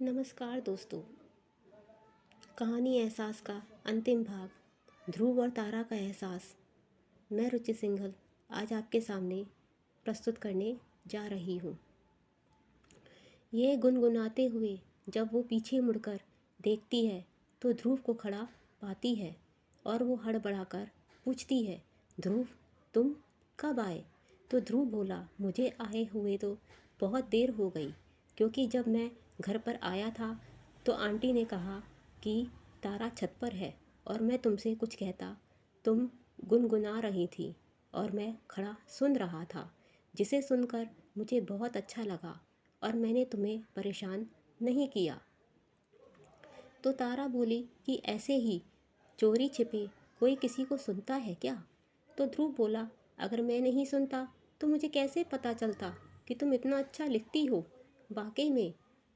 नमस्कार दोस्तों। कहानी एहसास का अंतिम भाग, ध्रुव और तारा का एहसास। मैं रुचि सिंघल आज आपके सामने प्रस्तुत करने जा रही हूँ। ये गुनगुनाते हुए जब वो पीछे मुड़कर देखती है तो ध्रुव को खड़ा पाती है और वो हड़बड़ाकर पूछती है, ध्रुव तुम कब आए? तो ध्रुव बोला, मुझे आए हुए तो बहुत देर हो गई, क्योंकि जब मैं घर पर आया था तो आंटी ने कहा कि तारा छत पर है और मैं तुमसे कुछ कहता, तुम गुनगुना रही थी और मैं खड़ा सुन रहा था, जिसे सुनकर मुझे बहुत अच्छा लगा और मैंने तुम्हें परेशान नहीं किया। तो तारा बोली कि ऐसे ही चोरी छिपे कोई किसी को सुनता है क्या? तो ध्रुव बोला, अगर मैं नहीं सुनता तो मुझे कैसे पता चलता कि तुम इतना अच्छा लिखती हो। वाकई में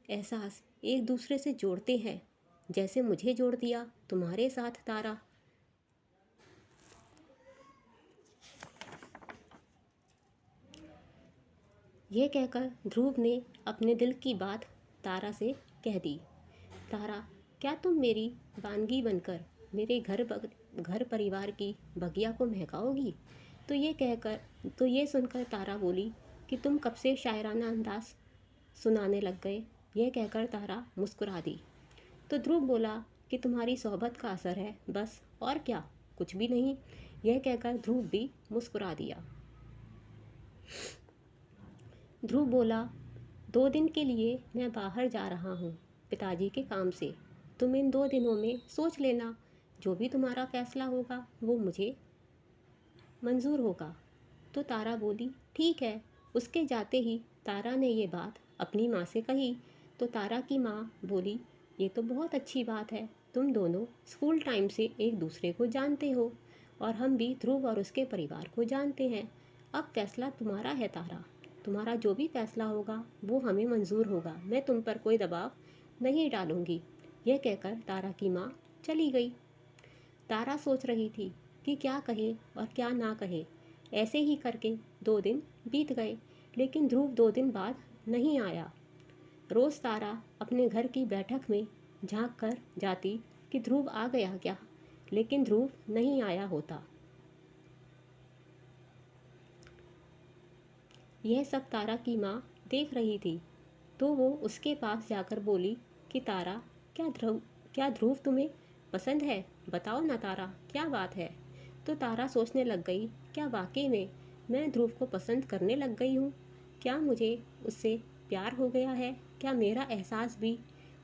एहसास एक दूसरे से जोड़ते हैं, जैसे मुझे जोड़ दिया तुम्हारे साथ तारा। यह कहकर ध्रुव ने अपने दिल की बात तारा से कह दी। तारा, क्या तुम मेरी वानगी बनकर मेरे घर परिवार की बगिया को महकाओगी? तो ये सुनकर तारा बोली कि तुम कब से शायराना अंदाज सुनाने लग गए? यह कहकर तारा मुस्कुरा दी। तो ध्रुव बोला कि तुम्हारी सोहबत का असर है, बस, और क्या, कुछ भी नहीं। यह कहकर ध्रुव भी मुस्कुरा दिया। ध्रुव बोला, 2 दिन के लिए मैं बाहर जा रहा हूँ पिताजी के काम से। तुम इन 2 दिनों में सोच लेना, जो भी तुम्हारा फैसला होगा वो मुझे मंजूर होगा। तो तारा बोली, ठीक है। उसके जाते ही तारा ने ये बात अपनी माँ से कही। तो तारा की माँ बोली, ये तो बहुत अच्छी बात है, तुम दोनों स्कूल टाइम से एक दूसरे को जानते हो और हम भी ध्रुव और उसके परिवार को जानते हैं। अब फैसला तुम्हारा है तारा, तुम्हारा जो भी फैसला होगा वो हमें मंजूर होगा, मैं तुम पर कोई दबाव नहीं डालूंगी। यह कहकर तारा की माँ चली गई। तारा सोच रही थी कि क्या कहे और क्या ना कहे। ऐसे ही करके 2 दिन बीत गए, लेकिन ध्रुव 2 दिन बाद नहीं आया। रोज़ तारा अपने घर की बैठक में झांक कर जाती कि ध्रुव आ गया क्या, लेकिन ध्रुव नहीं आया होता। यह सब तारा की माँ देख रही थी, तो वो उसके पास जाकर बोली कि तारा, क्या ध्रुव तुम्हें पसंद है? बताओ ना तारा, क्या बात है? तो तारा सोचने लग गई, क्या वाकई में मैं ध्रुव को पसंद करने लग गई हूँ? क्या मुझे उससे प्यार हो गया है? क्या मेरा एहसास भी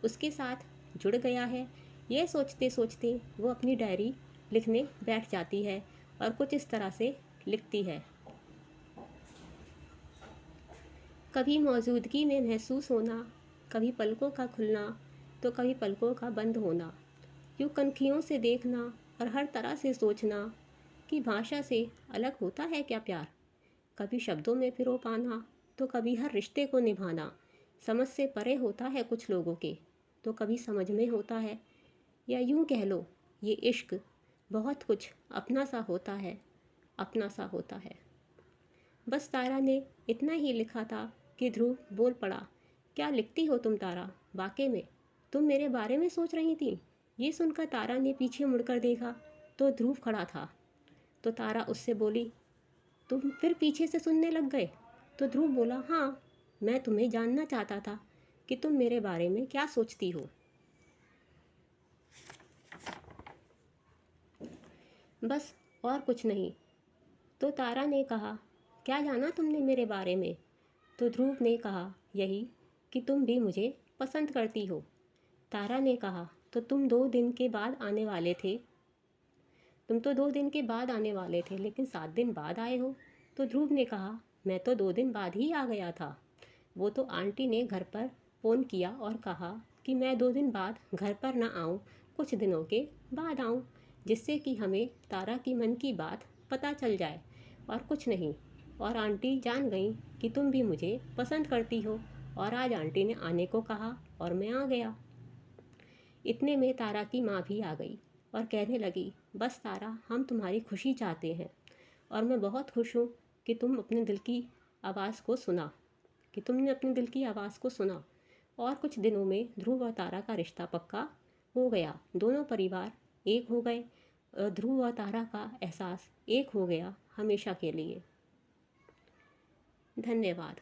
उसके साथ जुड़ गया है? यह सोचते सोचते वो अपनी डायरी लिखने बैठ जाती है और कुछ इस तरह से लिखती है। कभी मौजूदगी में महसूस होना, कभी पलकों का खुलना, तो कभी पलकों का बंद होना। यूँ कनखियों से देखना और हर तरह से सोचना कि भाषा से अलग होता है क्या प्यार। कभी शब्दों में पिरो पाना, तो कभी हर रिश्ते को निभाना। समझ से परे होता है कुछ लोगों के, तो कभी समझ में होता है। या यूँ कह लो, ये इश्क बहुत कुछ अपना सा होता है, अपना सा होता है। बस तारा ने इतना ही लिखा था कि ध्रुव बोल पड़ा, क्या लिखती हो तुम तारा? वाकई में तुम मेरे बारे में सोच रही थी? ये सुनकर तारा ने पीछे मुड़कर देखा तो ध्रुव खड़ा था। तो तारा उससे बोली, तुम फिर पीछे से सुनने लग गए? तो ध्रुव बोला, हाँ, मैं तुम्हें जानना चाहता था कि तुम मेरे बारे में क्या सोचती हो, बस, और कुछ नहीं। तो तारा ने कहा, क्या जाना तुमने मेरे बारे में? तो ध्रुव ने कहा, यही कि तुम भी मुझे पसंद करती हो। तारा ने कहा, तो तुम 2 दिन के बाद आने वाले थे, तुम तो 2 दिन के बाद आने वाले थे, लेकिन 7 दिन बाद आए हो। तो ध्रुव ने कहा, मैं तो 2 दिन बाद ही आ गया था। वो तो आंटी ने घर पर फ़ोन किया और कहा कि मैं 2 दिन बाद घर पर ना आऊँ, कुछ दिनों के बाद आऊँ, जिससे कि हमें तारा की मन की बात पता चल जाए, और कुछ नहीं। और आंटी जान गई कि तुम भी मुझे पसंद करती हो, और आज आंटी ने आने को कहा और मैं आ गया। इतने में तारा की माँ भी आ गई और कहने लगी, बस तारा, हम तुम्हारी खुशी चाहते हैं और मैं बहुत खुश हूँ कि तुमने अपने दिल की आवाज़ को सुना, और कुछ दिनों में ध्रुव और तारा का रिश्ता पक्का हो गया। दोनों परिवार एक हो गए। ध्रुव और तारा का एहसास एक हो गया हमेशा के लिए। धन्यवाद।